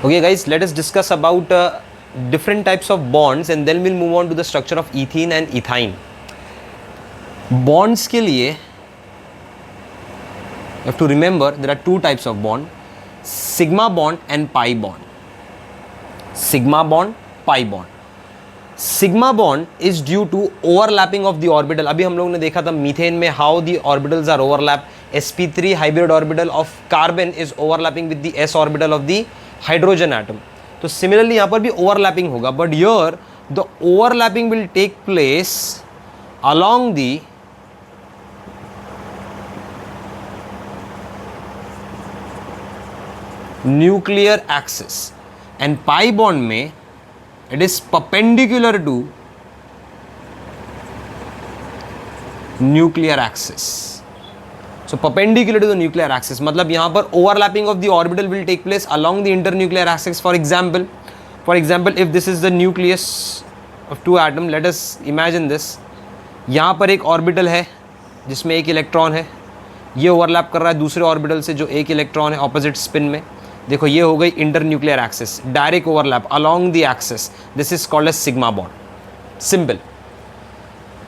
Okay guys, let us discuss about different types of bonds and then we'll move on to the structure of ethene and ethyne. Bonds के लिए you have to remember there are two types of bond, sigma bond and pi bond. Sigma bond, pi bond. Sigma bond is due to overlapping of the orbital. अभी हम लोगों ने देखा था methane में how the orbitals are overlap. sp3 hybrid orbital of carbon is overlapping with the s orbital of the hydrogen atom. तो similarly यहाँ पर भी ओवरलैपिंग होगा, but here the overlapping will take place along the nuclear axis and pi bond में it is perpendicular to nuclear axis. So perpendicular to the nuclear axis मतलब यहाँ पर overlapping of the orbital will take place along the internuclear axis. For example if this is the nucleus of two atom, let us imagine this. यहाँ पर एक orbital है जिसमें एक electron है, ये ओवरलैप कर रहा है दूसरे ऑर्बिटल से जो एक इलेक्ट्रॉन है ऑपोजिट स्पिन में. देखो ये हो गई internuclear axis, direct overlap along the axis. This is called as sigma bond. Simple,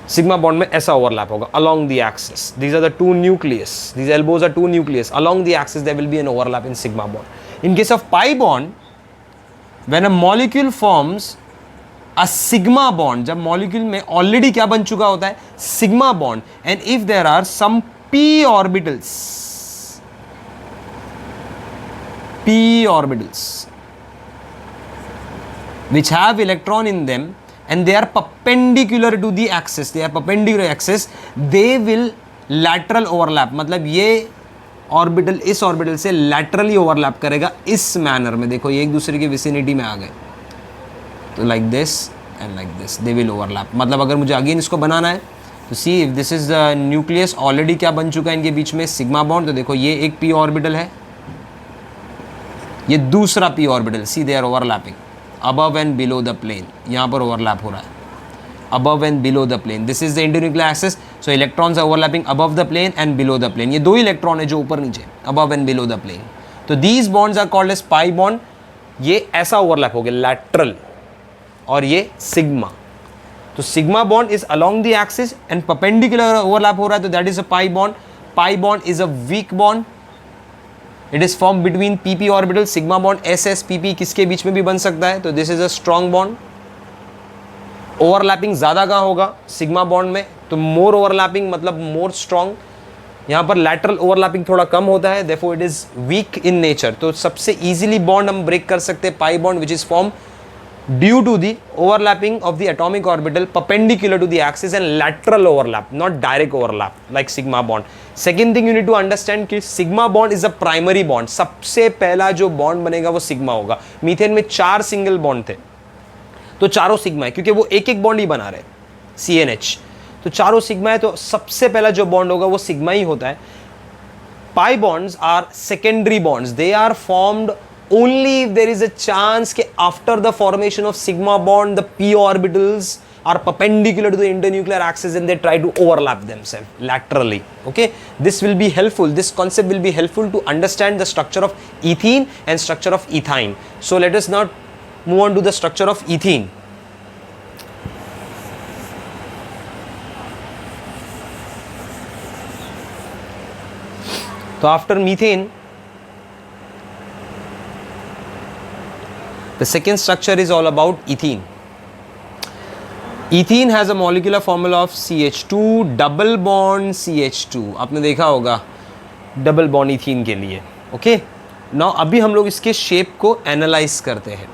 sigma bond में ऐसा ओवरलैप होगा along the axis. These are the two nucleus, these elbows are two nucleus along the axis. There will be an overlap in sigma bond. In case of pi bond, when a molecule forms a sigma bond, जब molecule में already क्या बन चुका होता है, sigma bond, and if there are some p orbitals which have electron in them and they are perpendicular to the axis, they will lateral overlap. मतलब ये orbital इस ऑर्बिटल से लैटरली ओवरलैप करेगा इस मैनर में. देखो ये एक दूसरे की विसिनिटी में आ गए, तो like this and like this they will overlap. मतलब अगर मुझे अगेन इसको बनाना है तो see if this is the nucleus, already क्या बन चुका है इनके बीच में, सिग्मा बॉन्ड. तो देखो ये एक p ऑर्बिटल है, ये दूसरा p orbital. See they are overlapping above and below the plane. यहाँ पर ओवरलैप हो रहा है above and below the plane. This is the internuclear axis. So electrons are overlapping above the plane and below the plane. ये दो electron है जो ऊपर नीचे, above and below the plane. तो these bonds are called as pi bond. ये ऐसा overlap हो गया लैटरल, और ये सिग्मा. तो sigma bond is along the axis and perpendicular overlap हो रहा है, तो that is a pi bond. Pi bond is a weak bond. It is form between pp orbital. Sigma bond ss किसके बीच में भी बन सकता है, तो this is a strong bond. Overlapping ज्यादा कहाँ होगा, सिग्मा बॉन्ड में, तो मोर ओवरलैपिंग मतलब मोर स्ट्रॉन्ग. यहाँ पर लैटरल ओवरलैपिंग थोड़ा कम होता है, therefore it is weak in nature. तो सबसे इजीली बॉन्ड हम ब्रेक कर सकते हैं pi bond, which is form due to the overlapping of the atomic orbital perpendicular to the axis and lateral overlap, not direct overlap like sigma bond. Second thing you need to understand कि sigma bond is a primary bond. सबसे पहला जो bond बनेगा वो sigma होगा. Methane में 4 single bond थे, तो चारों सिग्मा है, क्योंकि वो एक एक बॉन्ड ही बना रहे CNH. तो चारों सिग्मा है, तो सबसे पहला जो बॉन्ड होगा वो सिग्मा ही होता है. Pi bonds are secondary bonds. They are formed only if there is a chance कि after the formation of sigma bond the p orbitals are perpendicular to the internuclear axis and they try to overlap themselves laterally. Okay, this will be helpful, this concept will be helpful to understand the structure of ethene and structure of ethyne. So let us now move on to the structure of ethene. So after methane, the second structure is all about ethene. Ethene has a molecular formula of CH2 double bond CH2. आपने देखा होगा double bond ethene के लिए. Okay, now अभी हम लोग इसके shape को एनालाइज करते हैं.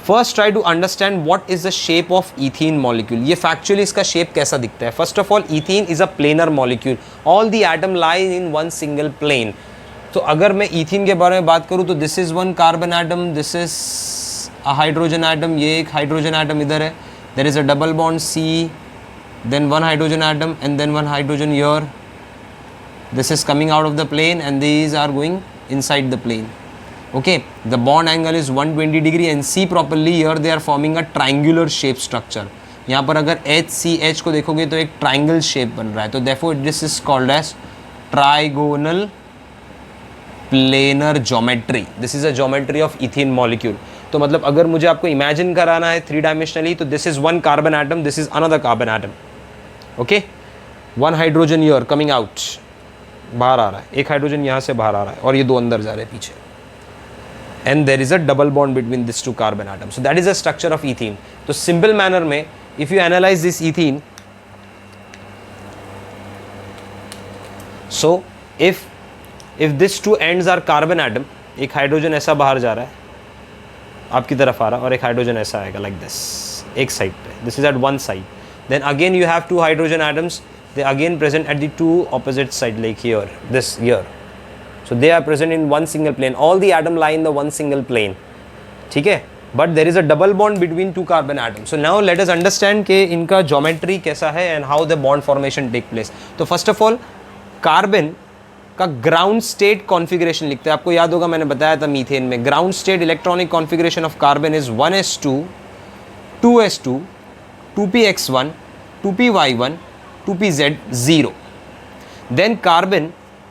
First try to understand what is the shape of ethene molecule. ये फैक्चुअली इसका शेप कैसा दिखता है. First of all ethene is a planar molecule. All the atom lie in one single plane. तो अगर मैं ethene के बारे में बात करूँ तो this is one carbon atom, this is a hydrogen atom, ये एक हाइड्रोजन एटम इधर है. There is a double bond C, then one hydrogen atom and then one hydrogen here. This is coming out of the plane and these are going inside the plane. Okay, the bond angle is 120 degree and see properly here they are forming a triangular shape structure. यहाँ पर अगर HCH को देखोगे तो एक triangle shape बन रहा है, तो therefore this is called as trigonal planar geometry. This is a geometry of ethene molecule. तो मतलब अगर मुझे आपको इमेजिन कराना है 3 डायमेंशनली, तो this is one carbon atom, this is another carbon atom. Okay, one hydrogen year coming out, बाहर आ रहा है, एक हाइड्रोजन यहाँ से बाहर आ रहा है और ये दो अंदर जा रहे हैं पीछे. And there is a double bond between this two carbon atom. So that is a structure of ethene. तो सिंपल मैनर में if you analyse this ethene, so if this two ends are carbon atom, एक hydrogen ऐसा बाहर जा रहा है आपकी तरफ आ रहा है और एक हाइड्रोजन ऐसा आएगा लाइक दिस, एक साइड पे. This is at one side. Then again you have 2 hydrogen atoms, they again present at the 2 opposite side, like here, this here. So they are present in one single plane. All the atom lie in the one single plane. ठीक है, but there is a double bond between 2 carbon atoms. So now let us understand कि इनका geometry कैसा है and how the bond formation take place. तो first of all carbon का ground state configuration लिखते हैं. आपको याद होगा मैंने बताया था मीथेन में ground state electronic configuration of carbon is 1s2 2s2 2px1 2py1 2pz 0. Then carbon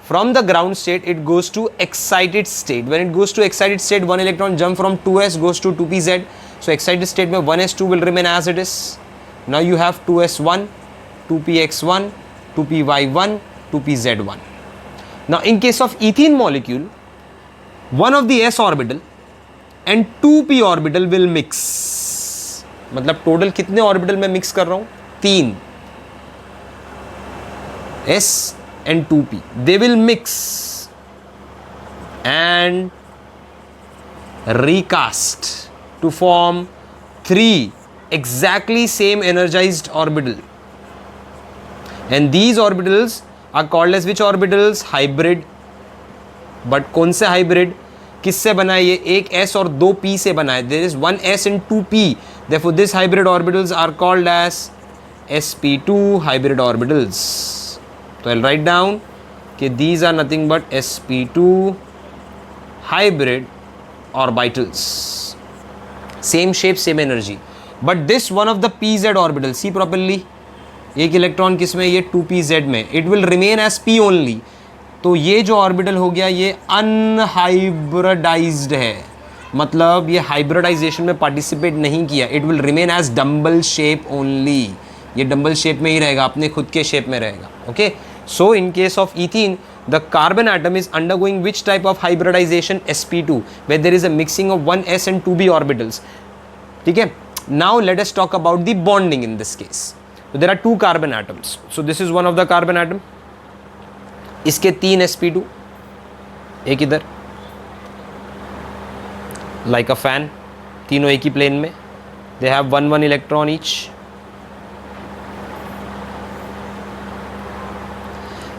from the ground state it goes to excited state. When it goes to excited state, one electron jump from 2s goes to 2pz. So excited state में 1s2 will remain as it is. Now you have 2s1 2px1 2py1 2pz1. Now in case of ethene molecule, one of the s orbital and 2p orbital will mix. मतलब total कितने orbital में mix कर रहा हूं? 3. S and 2p, they will mix and recast to form 3 exactly same energized orbital, and these orbitals are called as which orbitals? Hybrid. but कौन से hybrid? किससे बना है ये? एक s और 2 p से बना है. there is 1 s and 2 p, therefore this hybrid orbitals are called as sp2 hybrid orbitals. So I'll write down कि these are nothing but sp2 hybrid orbitals. Same shape, same energy. But this one of the pz orbital, see properly, एक electron किस में? ये 2pz में. It will remain as p only. तो ये जो orbital हो गया ये अनहाइब्रिडाइज्ड है, मतलब ये हाइब्रिडाइजेशन में पार्टिसिपेट नहीं किया. It will remain as dumbbell shape only. ये डम्बल शेप में ही रहेगा, अपने खुद के शेप में रहेगा. Okay, so in case of ethene the carbon atom is undergoing which type of hybridisation? sp2, where there is a mixing of 1s and 2b orbitals. ठीक है, now let us talk about the bonding in this case. So there are 2 carbon atoms. So this is one of the carbon atom. इसके 3 sp2, एक इधर like a fan, तीनों एक ही plane में. They have 1 electron each.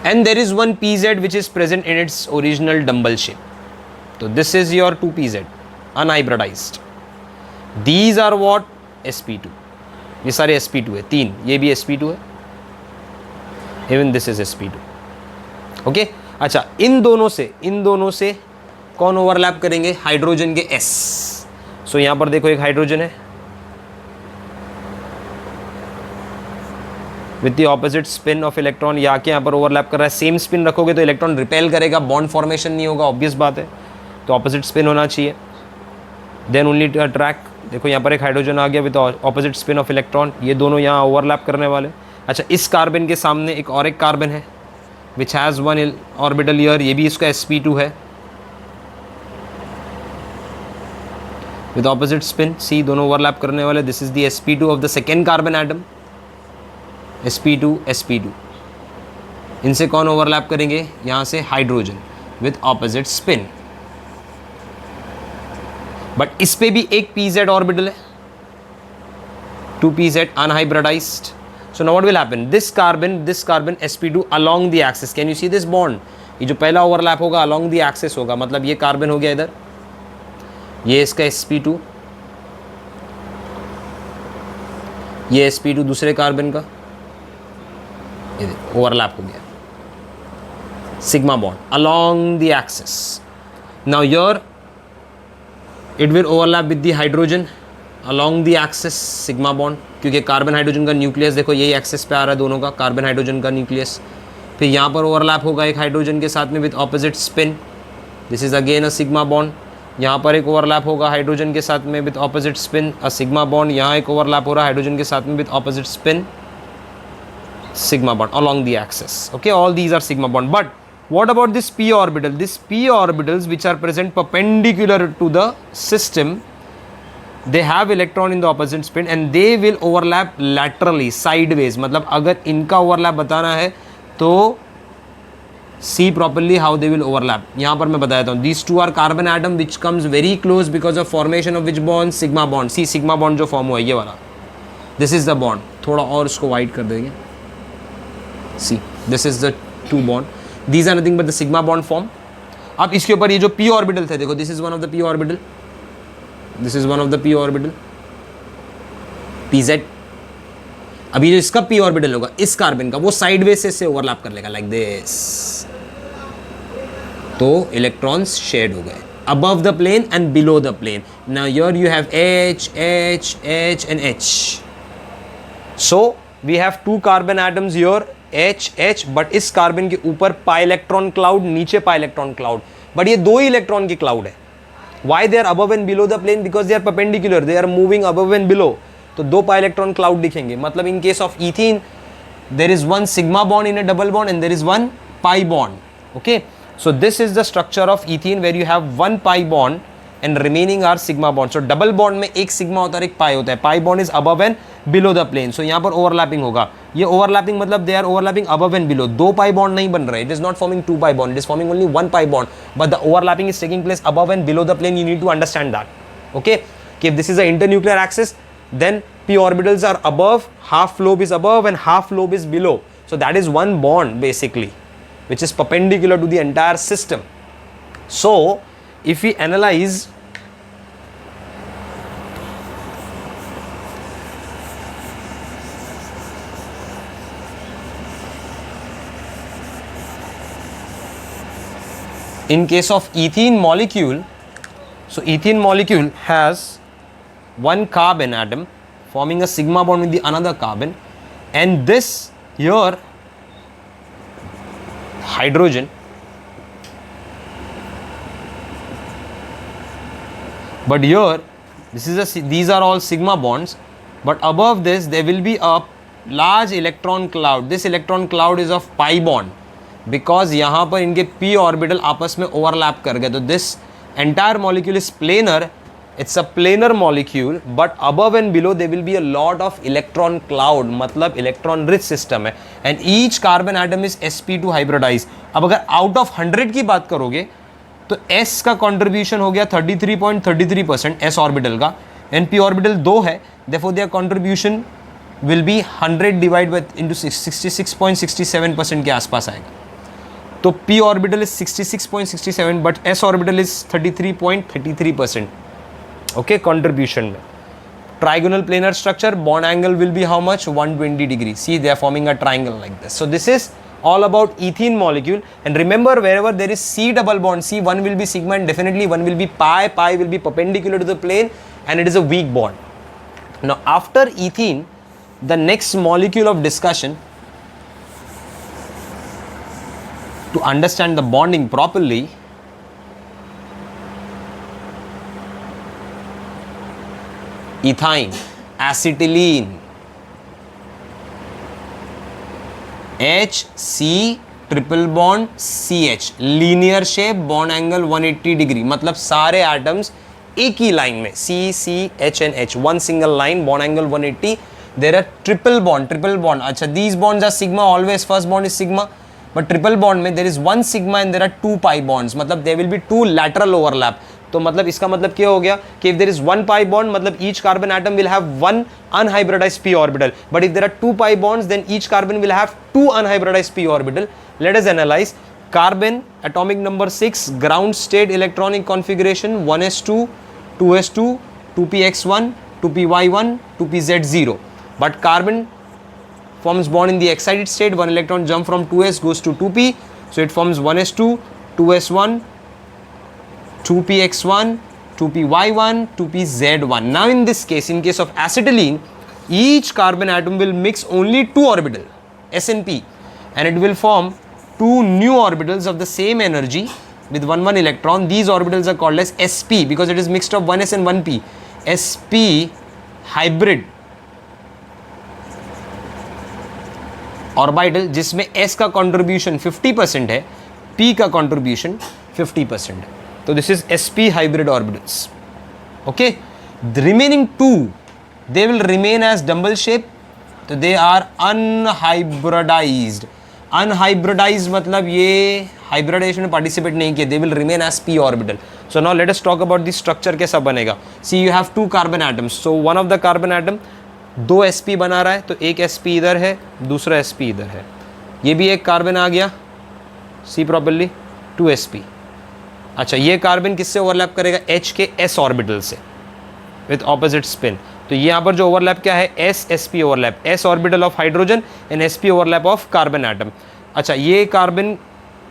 And there is one pz which is present in its original dumbbell shape. So this is your 2pz, unhybridized. These are what? sp2. ये सारे sp2 है, 3. ये भी sp2 है. Even this is sp2. Okay, अच्छा, इन दोनों से कौन ओवरलैप करेंगे? हाइड्रोजन के s. सो यहाँ पर देखो एक हाइड्रोजन है with the opposite spin of electron. यहाँ के यहाँ पर ओवरलैप कर रहा है. सेम स्पिन रखोगे तो इलेक्ट्रॉन रिपेल करेगा, बॉन्ड फॉर्मेशन नहीं होगा, ऑब्वियस बात है. तो ऑपोजिट स्पिन होना चाहिए. Then only track. देखो यहाँ पर एक हाइड्रोजन आ गया with opposite spin of electron. ये दोनों यहाँ ओवरलैप करने वाले. अच्छा, इस कार्बन के सामने एक और एक कार्बन है विच हैज़ 1 ऑर्बिटल ईयर. ये भी इसका sp2 है विद ऑपोजिट स्पिन. सी, दोनों ओवरलैप करने वाले. This is the sp2 of the second carbon atom. sp2. इनसे कौन ओवरलैप करेंगे? यहाँ से hydrogen with opposite spin. But इस पे भी एक pz ऑर्बिटल है, 2pz unhybridized. So now what will happen? This carbon sp2 along the axis. Can you see this bond? ये जो पहला ओवरलैप होगा along the axis होगा, मतलब ये कार्बन हो गया इधर, ये इसका sp2, ये sp2 दूसरे कार्बन का, ये ओवरलैप हो गया, sigma bond along the axis. Now here it will overlap with the hydrogen along the axis, sigma bond, क्योंकि कार्बन हाइड्रोजन का न्यूक्लियस देखो यही एक्सिस पे आ रहा है दोनों का, कार्बन हाइड्रोजन का न्यूक्लियस. फिर यहाँ पर ओवरलैप होगा एक हाइड्रोजन के साथ में with opposite spin. This is again a sigma bond, यहाँ पर एक ओवरलैप होगा हाइड्रोजन के साथ में with opposite spin, a sigma bond, यहाँ एक ओवरलैप हो रहा है हाइड्रोजन के साथ में with opposite spin, sigma bond along the axis. Okay, all these are sigma bond. But what about this p orbital? This p orbitals which are present perpendicular to the system, they have electron in the opposite spin and they will overlap laterally, sideways. मतलब अगर इनका overlap बताना है तो see properly how they will overlap. यहाँ पर मैं बताता हूँ, these two are carbon atom which comes very close because of formation of which bond? Sigma bond. See sigma bond जो form हुआ है ये वाला, this is the bond. थोड़ा और इसको white कर देंगे. See, this is the two bond. These are nothing but the sigma bond form. अब इसके ऊपर ये जो p orbital थे, देखो this is one of the p orbital. This is one of the p orbital. pz. अभी जो इसका p orbital होगा इस कार्बन का, वो साइडवेज से ओवरलैप कर लेगा like this. तो इलेक्ट्रॉन्स शेड हो गए above the plane and below the plane. Now here you have H, H, H and H. So we have two carbon atoms here, H, H, but इस carbon के ऊपर pi electron cloud, नीचे pi electron cloud, but ये दो ही electron की cloud है. Why they are above and below the plane? Because they are perpendicular, they are moving above and below. तो दो पाई इलेक्ट्रॉन क्लाउड दिखेंगे. मतलब in case of ethene there is one sigma bond in a double bond and there is one pi bond. Okay, so this is the structure of ethene where you have one pi bond and remaining are sigma bond. So double bond में एक sigma होता है एक pi होता है. Pi bond is above and below the plane. So यहाँ पर overlapping होगा. ये overlapping मतलब they are overlapping above and below. दो pi bond नहीं बन रहे. It is not forming two pi bond. It is forming only one pi bond. But the overlapping is taking place above and below the plane. You need to understand that. Okay. If this is an internuclear axis, then p orbitals are above, half lobe is above and half lobe is below. So that is one bond basically, which is perpendicular to the entire system. So if we analyze in case of ethene molecule, so ethene molecule has one carbon atom forming a sigma bond with the another carbon, and this here hydrogen but here this is these are all sigma bonds, but above this there will be a large electron cloud. This electron cloud is of pi bond because यहाँ पर इनके p orbital आपस में overlap कर गए. तो this entire molecule is planar. It's a planar molecule, but above and below there will be a lot of electron cloud. मतलब electron rich system है, and each carbon atom is sp2 hybridized. अब अगर out of 100 की बात करोगे तो s का contribution हो गया 33.33% s orbital का, and p orbital 2 है, therefore their contribution will be 100 divided by into 66.67% के आसपास आएगा. तो p orbital is 66.67 but s orbital is 33.33%. Okay, contribution में. Trigonal planar structure, bond angle will be how much? 120 degrees. See, they are forming a triangle like this. So this is all about ethene molecule, and remember wherever there is C double bond, C, one will be sigma and definitely one will be pi, pi will be perpendicular to the plane and it is a weak bond. Now after ethene, the next molecule of discussion to understand the bonding properly, ethyne, acetylene, H, C, triple bond, CH, linear shape, bond angle 180 degree. मतलब सारे atoms एक ही line में, C, C, H and H, one single line, bond angle 180. There are triple bond. अच्छा, these bonds are sigma, always first bond is sigma. But triple bond में there is one sigma and there are two pi bonds. मतलब there will be two lateral overlap. तो मतलब इसका मतलब क्या हो गया कि if there is one pi bond, मतलब each carbon atom will have one unhybridized p orbital. But if there are two pi bonds, then each carbon will have two unhybridized p orbital. Let us analyze. Carbon, atomic number 6, ground state electronic configuration 1s2, 2s2, 2px1, 2py1, 2pz0. But carbon forms bond in the excited state. One electron jump from 2s goes to 2p. So it forms 1s2, 2s1, 2px1, 2py1, 2pz1. Now in this case, in case of acetylene, each carbon atom will mix only two orbital, s and p, and it will form two new orbitals of the same energy with one electron, these orbitals are called as sp because it is mixed of 1s and 1p. sp hybrid orbital जिसमें s का contribution 50% है, p का contribution 50% है. तो this is sp hybrid orbitals. Okay, the remaining two they will remain as dumbbell shape. तो they are unhybridised. Unhybridised मतलब ये hybridisation में पार्टिसिपेट नहीं किए. They will remain as p orbital. So now let us talk about the structure कैसा बनेगा. See you have two carbon atoms. So one of the carbon atom 2 sp बना रहा है, तो एक sp इधर है, दूसरा sp इधर है. ये भी एक कार्बन आ गया, सी प्रॉपर्ली 2 sp. अच्छा, ये कार्बन किससे ओवरलैप करेगा? H के s ऑर्बिटल से विथ ऑपोजिट स्पिन. तो यहाँ पर जो ओवरलैप क्या है? s sp overlap. s orbital of hydrogen and sp overlap of carbon atom. अच्छा, ये कार्बन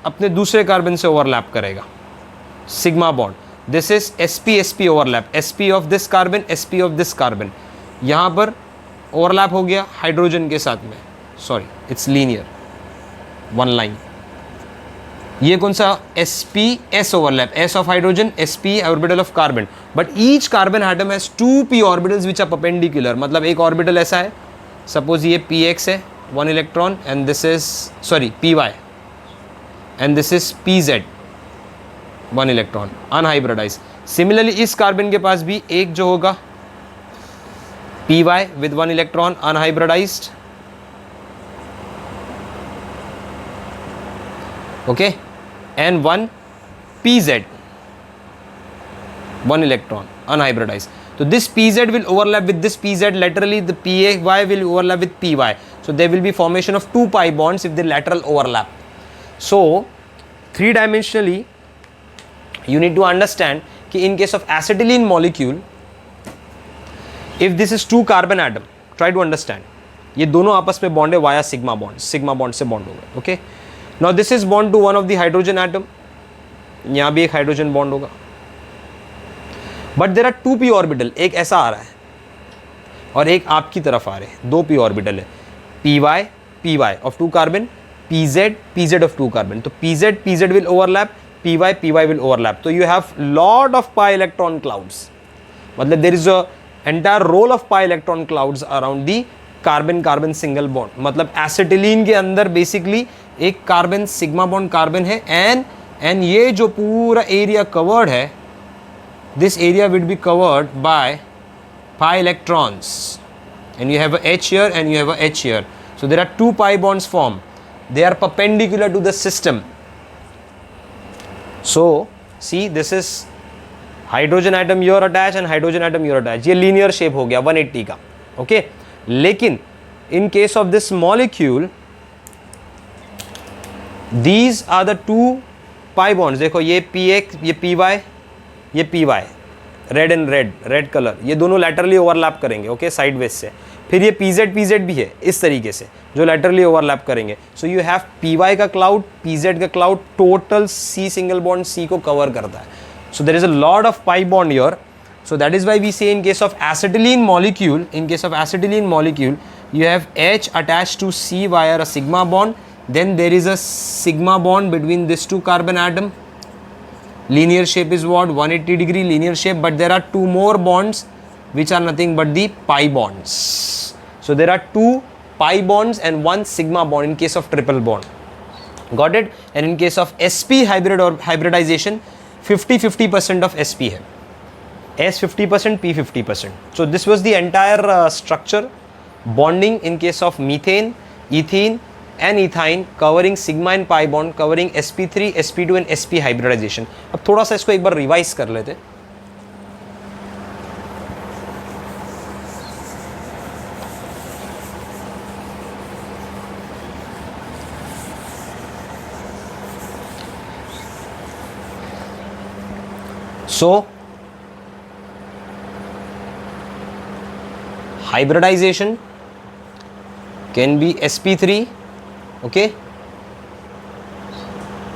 अपने दूसरे कार्बन से ओवरलैप करेगा, sigma bond. This is sp sp overlap. sp of this carbon, sp of this carbon. यहाँ पर overlap हो गया हाइड्रोजन के साथ में. Sorry, it's linear, one line. ये कौन सा? sp s overlap. s of hydrogen, sp orbital of carbon. But each carbon atom has 2 p orbitals which are perpendicular. मतलब एक ऑर्बिटल ऐसा है, सपोज ये px है, 1 electron, and this is sorry py, and this is pz, 1 electron, unhybridised. Similarly इस carbon के पास भी एक जो होगा py with 1 electron unhybridized. Okay, and 1 pz, 1 electron unhybridized. So this pz will overlap with this pz laterally. The py will overlap with py. So there will be formation of 2 pi bonds if the lateral overlap. So 3-dimensionally you need to understand कि in case of acetylene molecule, if this is 2 carbon atom, try to understand, ये दोनों आपस में bond है via sigma bond. Sigma bond से bond हो गए. Okay, now this is bond to one of the hydrogen atom. यहाँ भी एक हाइड्रोजन बॉन्ड होगा. But there are 2 p orbital. एक ऐसा आ रहा है और एक आपकी तरफ आ रहे हैं. 2 p ऑर्बिटल है, py of 2 carbon, pz of 2 carbon. तो pz will overlap, py will overlap. तो you have lot of pi electron clouds. मतलब there is a entire roll of pi electron clouds around the carbon single bond. मतलब acetylene के अंदर basically एक carbon sigma bond carbon है, and ये जो पूरा एरिया कवर्ड है, this area will be covered by pi electrons, and you have a H here and you have a H here. So there are 2 pi bonds formed. They are perpendicular to the system. So see, this is hydrogen atom you're attach and hydrogen atom you're attach. ये linear shape हो गया 180 का. Okay, लेकिन in case of this molecule these are the 2 pi bonds. देखो ये px, ये py, ये py, red and red colour, ये दोनों लैटरली ओवरलैप करेंगे. ओके, साइडवेज से. फिर ये pz भी है इस तरीके से जो लैटरली ओवरलैप करेंगे. सो यू हैव py का क्लाउड, pz का cloud, total c single bond c को कवर करता है. So there is a lot of pi bond here. So that is why we say in case of acetylene molecule, you have H attached to C via a sigma bond. Then there is a sigma bond between these 2 carbon atom. Linear shape is what? 180-degree linear shape. But there are 2 more bonds which are nothing but the pi bonds. So there are 2 pi bonds and 1 sigma bond in case of triple bond. Got it? And in case of sp hybrid or hybridization, 50-50% of sp है, s 50%, p 50%. So this was the entire structure bonding in case of methane, ethene and ethyne, covering sigma and pi bond, covering sp3, sp2 and sp hybridization. अब थोड़ा सा इसको एक बार revise कर लेते. So hybridization can be sp3. okay,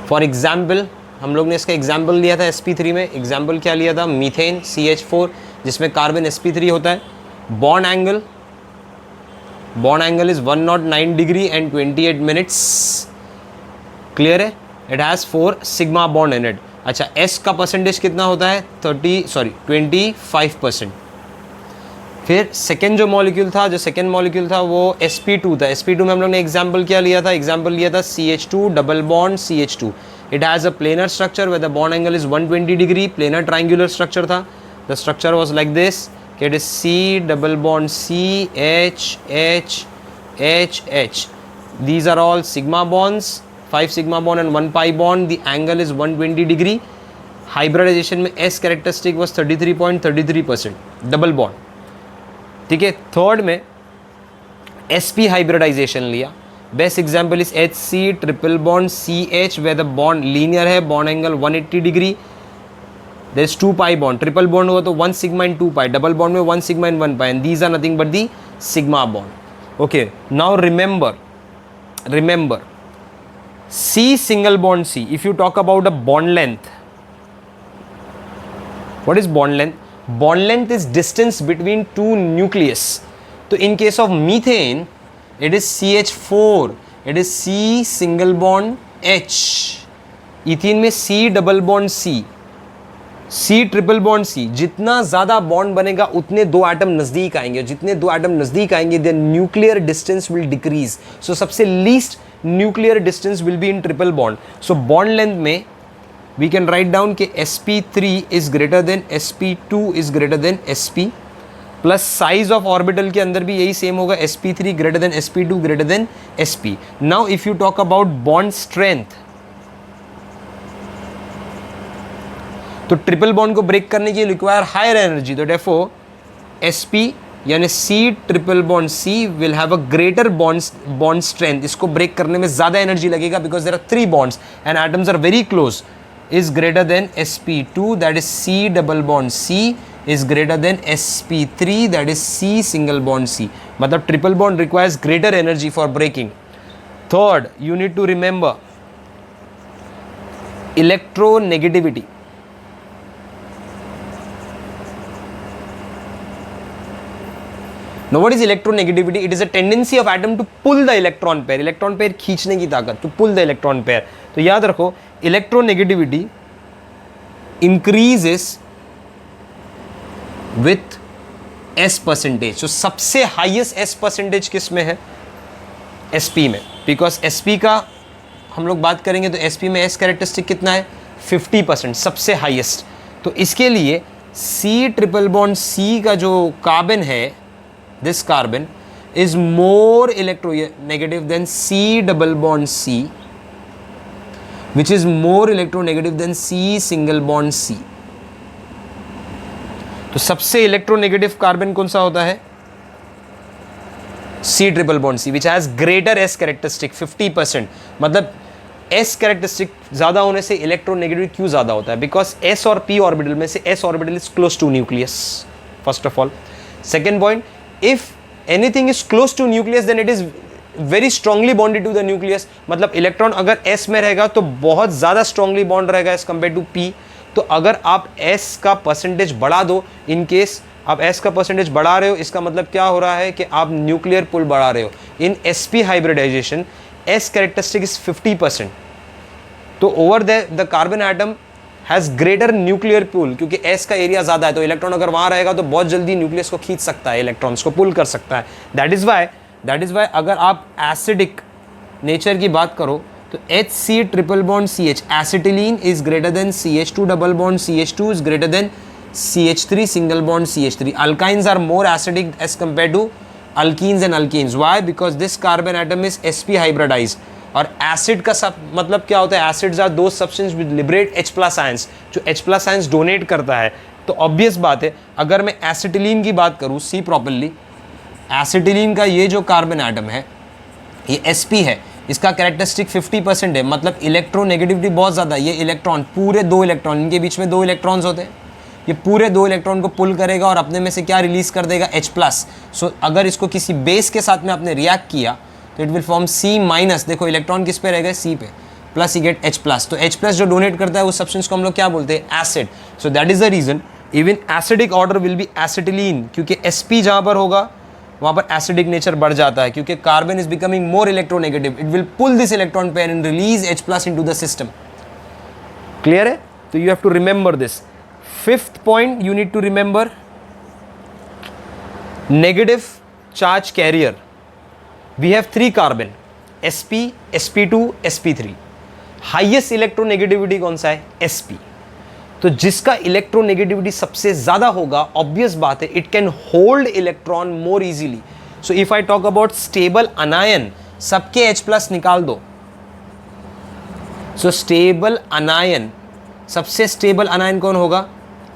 for example हम लोग ने इसका एग्जाम्पल लिया था sp3 में. एग्जाम्पल क्या लिया था? मीथेन CH4 जिसमें कार्बन sp3 होता है. Bond angle is 109 degree and 28 minutes. Clear है? It has 4 sigma bond in it. अच्छा, S का परसेंटेज कितना होता है 25%। फिर सेकेंड जो मॉलिक्यूल था, वो sp2 था। sp2 में हम लोग ने एग्जाम्पल क्या लिया था, एग्जाम्पल लिया था CH2 double bond CH2। It has a planar structure with the bond angle is 120 degree, planar triangular structure था। The structure was like this, it is C double bond C H H H H। These are all sigma bonds, 5 sigma bond and 1 pi bond. The angle is 120 degree. Hybridization में S characteristic was 33.33%, double bond. ठीक है, third में sp hybridization लिया। Best example is HC triple bond CH where the bond linear है, bond angle 180 degree. there is 2 pi bond, triple bond हुआ तो 1 sigma and 2 pi, double bond में 1 sigma and 1 pi, and these are nothing but the sigma bond. Okay, now remember C single bond C. If you talk about a bond length, what is bond length? Bond length is distance between two nucleus. So in case of methane, it is CH4, it is C single bond H. ethene में C double bond C, C triple bond C। जितना ज़्यादा bond बनेगा उतने दो atom नज़दीक आएंगे, जितने दो एटम नज़दीक आएंगे then nuclear distance will decrease. So सबसे least nuclear distance will be in triple bond. So bond length में वी कैन राइट डाउन कि sp3 is greater than sp2 is greater than sp, plus size of orbital के अंदर भी यही same होगा, sp3 greater than sp2 greater than sp। Now if you talk about bond strength, तो triple bond को break करने के लिए रिक्वायर हायर एनर्जी, तो डेफो sp यानी C triple bond C will have a greater bond strength. इसको break करने में ज़्यादा एनर्जी लगेगा because there are 3 bonds and atoms are very close, is greater than sp2 that is C double bond C is greater than sp3 that is C single bond C। मतलब triple bond requires greater energy for breaking। Third, you need to remember electronegativity। Now what is electronegativity? It is a tendency of atom to pull the electron pair, electron pair खींचने की ताकत, to pull the electron pair। तो याद रखो electronegativity increases with S percentage। तो सबसे highest S percentage किस में है? SP में, बिकॉज SP का हम लोग बात करेंगे तो SP में S कैरेक्टरिस्टिक कितना है 50%, सबसे हाईएस्ट। तो इसके लिए C ट्रिपल बॉन्ड C का जो कार्बन है, this carbon is more electronegative than C double bond C, which is more electronegative than C single bond C। तो सबसे इलेक्ट्रोनेगेटिव कार्बन कौन सा होता है? C triple bond C, which has greater S characteristic 50%। मतलब S characteristic ज़्यादा होने से इलेक्ट्रोनेगेटिव क्यों ज़्यादा होता है? बिकॉज S और P ऑर्बिटल में से S orbital is close to nucleus, first of all. Second point, if anything is close to nucleus then it is very strongly bonded to the nucleus। मतलब electron अगर S में रहेगा तो बहुत ज़्यादा strongly bond रहेगा as compared to P। तो अगर आप S का परसेंटेज बढ़ा दो, इन केस आप S का परसेंटेज बढ़ा रहे हो, इसका मतलब क्या हो रहा है कि आप न्यूक्लियर पुल बढ़ा रहे हो। In sp hybridization S characteristic is 50%। तो over the carbon atom has greater nuclear pull, क्योंकि S का एरिया ज़्यादा है तो इलेक्ट्रॉन अगर वहाँ रहेगा तो बहुत जल्दी न्यूक्लियस को खींच सकता है, इलेक्ट्रॉन्स को पुल कर सकता है। दैट इज़ वाई अगर आप एसिडिक नेचर की बात करो तो HC triple bond CH, acetylene is greater than CH2 double bond CH2 is greater than CH3 single bond CH3। Alkynes are more acidic as compared to alkenes and alkenes. Why? Because this carbon atom is sp hybridized. और acid का सब मतलब क्या होता है? Acids are those substance with liberate H+ ions, जो H+ ions donate करता है। तो ऑब्वियस बात है, अगर मैं एसिटिलीन की बात करूँ, सी प्रॉपर्ली, एसिटिलीन का ये जो कार्बन एटम है ये sp है, इसका कैरेक्टरिस्टिक 50% है, मतलब इलेक्ट्रोनेगेटिविटी बहुत ज़्यादा। ये इलेक्ट्रॉन पूरे 2 इलेक्ट्रॉन, इनके बीच में 2 इलेक्ट्रॉन्स होते हैं, ये पूरे 2 इलेक्ट्रॉन को पुल करेगा और अपने में से क्या रिलीज कर देगा? H+। सो अगर इसको किसी बेस के साथ में आपने रिएक्ट किया तो इट विल फॉर्म C-। देखो इलेक्ट्रॉन किस पे रहेगा? C पे, प्लस यू गेट H+। तो H+ जो डोनेट करता है उस सब्सटेंस को हम लोग क्या बोलते हैं? Acid. So that is the reason even acidic order will be acetylene, क्योंकि sp जहाँ पर होगा वहाँ पर एसिडिक नेचर बढ़ जाता है, क्योंकि carbon is becoming more electronegative, it will pull this electron pair and release H+ into the system. Clear है? तो you have to remember this. Fifth point you need to remember, negative charge carrier. We have 3 carbon, sp, sp2, sp3. Highest electronegativity कौन सा है? sp. तो जिसका electronegativity सबसे ज्यादा होगा, ऑब्वियस बात है, it can hold electron more easily. So if I talk about stable अनायन, सबके H+ निकाल दो. सो स्टेबल अनायन, सबसे स्टेबल अनायन कौन होगा?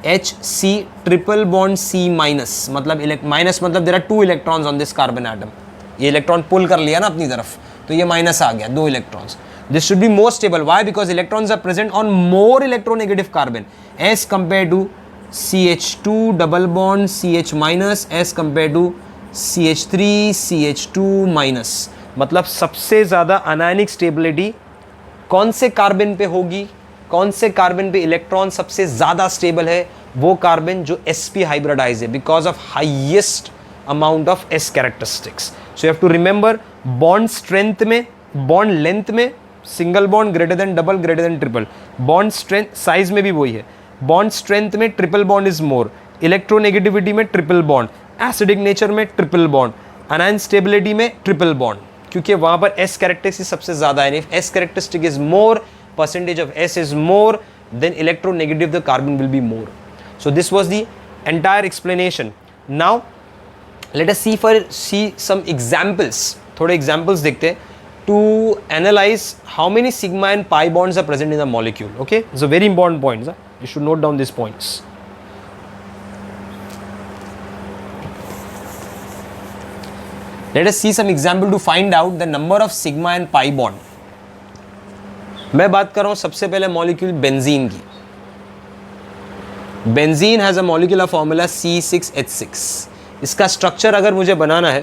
Hc triple bond C minus, मतलब माइनस मतलब there are 2 electrons on this carbon atom. ये इलेक्ट्रॉन पुल कर लिया ना अपनी तरफ, तो ये माइनस आ गया, 2 electrons. This should be more stable. Why? Because electrons are present on more electronegative carbon as compared to CH2 double bond CH minus as compared to CH3 CH2 minus. मतलब सबसे ज़्यादा अनायनिक स्टेबिलिटी कौन से carbon पे होगी? कौन से carbon पे इलेक्ट्रॉन सबसे ज़्यादा स्टेबल है? वो कार्बन जो sp हाइब्रिडाइज है, because of highest amount of s characteristics. So you have to remember, bond strength में, बॉन्ड लेंथ में single bond greater than double, greater than triple. Bond strength size में भी वही है. बॉन्ड स्ट्रेंथ में triple bond is more, electronegativity में triple bond, acidic nature में triple bond, anion stability में ट्रिपल बॉन्ड, क्योंकि वहां पर s कैरेक्टरिस्टिक सबसे ज्यादा है. If s characteristic is more, percentage of s is more, then electronegative the carbon will be more. So this was the entire explanation. Now let us see some examples. थोड़े examples देखते हैं to analyze how many sigma and pi bonds are present in the molecule. Okay, it's a very important point. You should note down these points. Let us see some example to find out the number of sigma and pi bond. मैं बात कर रहा हूं सबसे पहले molecule benzene की. Benzene has a molecular formula C6H6. इसका structure अगर मुझे बनाना है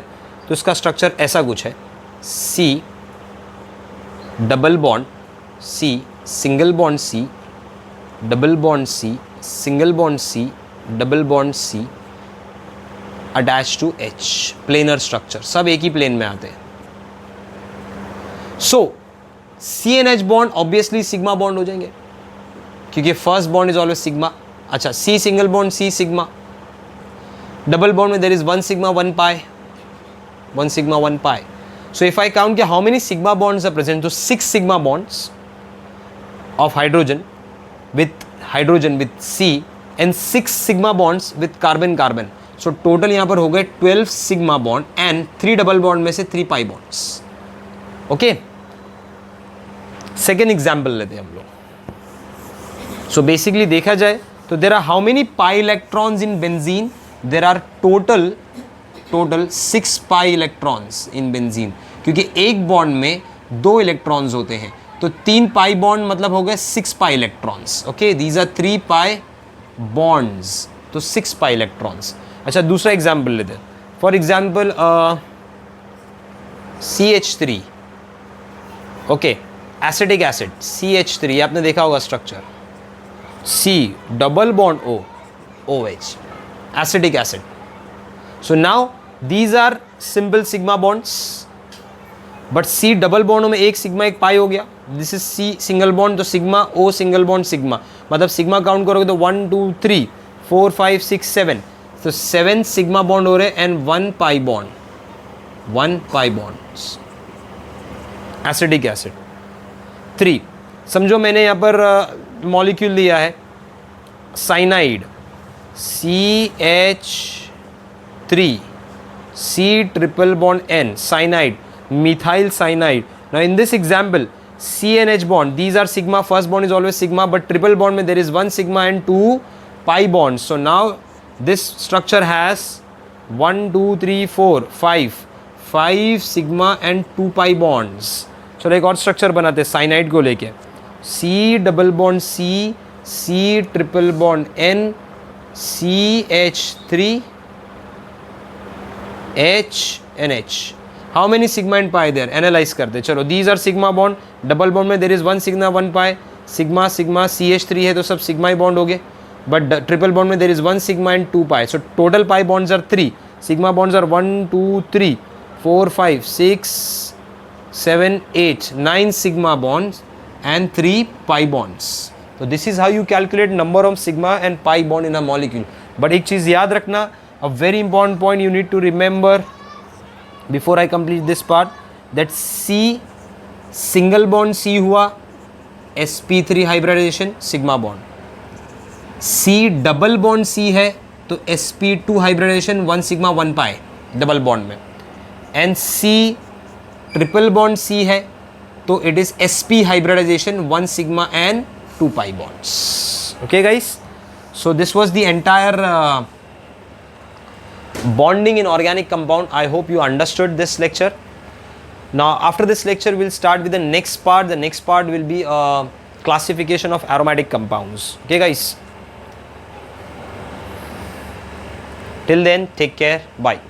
तो इसका स्ट्रक्चर ऐसा कुछ है. C double bond C, single bond C, double bond C, single bond C, double bond C, attach to H. Planar structure, सब एक ही प्लेन में आते हैं. So CNH bond obviously sigma bond हो जाएंगे, क्योंकि first bond is always sigma. अच्छा, C single bond C sigma, double bond में there is 1 sigma 1 pi, 1 sigma 1 pi. So if I count कि how many sigma bonds are present, तो 6 sigma bonds of hydrogen with C and 6 sigma bonds with carbon carbon. So total यहां पर हो गए 12 sigma bond and 3 double bond में से 3 pi bonds. Okay, second example लेते हैं हम लोग. सो बेसिकली देखा जाए तो there are how many pi electrons in benzene? There are total 6 pi electrons in benzene, क्योंकि एक बॉन्ड में 2 इलेक्ट्रॉन्स होते हैं, तो 3 पाई बॉन्ड मतलब हो गए 6 pi electrons. Okay, these are 3 pi bonds, तो 6 पाई इलेक्ट्रॉन्स. अच्छा, दूसरा एग्जाम्पल लेते हैं. For example CH3. Okay, acetic acid CH3, आपने देखा होगा structure. C double bond O, OH, acetic acid. So now these are simple sigma bonds, but C double bond में एक सिग्मा एक पाई हो गया. This is C single bond, तो sigma O single bond sigma, मतलब sigma count करोगे तो 1 2 3 4 5 6 7, तो 7 सिग्मा बॉन्ड हो रहे and 1 pi bond, 1 pi bonds, acidic acid. 3, समझो मैंने यहाँ पर मॉलिक्यूल लिया है cyanide, CH3, C triple bond N, cyanide, methyl cyanide. Now in this example CNH bond, these are sigma, first bond is always sigma, but triple bond में there is 1 sigma and 2 pi bonds. So now this structure has 1 2 3 4 5 sigma and 2 pi bonds. चलो एक और structure बनाते हैं cyanide को लेके. C double bond C, C triple bond N, CH3, H and H. How many sigma and pi there? Analyze करते. चलो these are sigma bond. Double bond में there is 1 sigma 1 pi. sigma sigma CH3 है तो सब sigma ही bond हो गए. But triple bond में there is 1 sigma and 2 pi. So total pi bonds are 3. Sigma bonds are 1 2 3 4 5 6 7 8 9 sigma bonds and 3 pi bonds. तो this is how you calculate number of sigma and pi bond in a molecule. But एक चीज याद रखना, a very important point you need to remember before I complete this part, that C single bond C हुआ, sp3 hybridization sigma bond. C double bond C है तो sp2 hybridization 1 sigma 1 pi double bond में. And C triple bond C है तो it is sp hybridization 1 sigma and 2 pi bonds. Okay guys, so this was the entire bonding in organic compound. I hope you understood this lecture. Now after this lecture we'll start with the next part. The next part will be classification of aromatic compounds. Okay guys, till then take care, bye.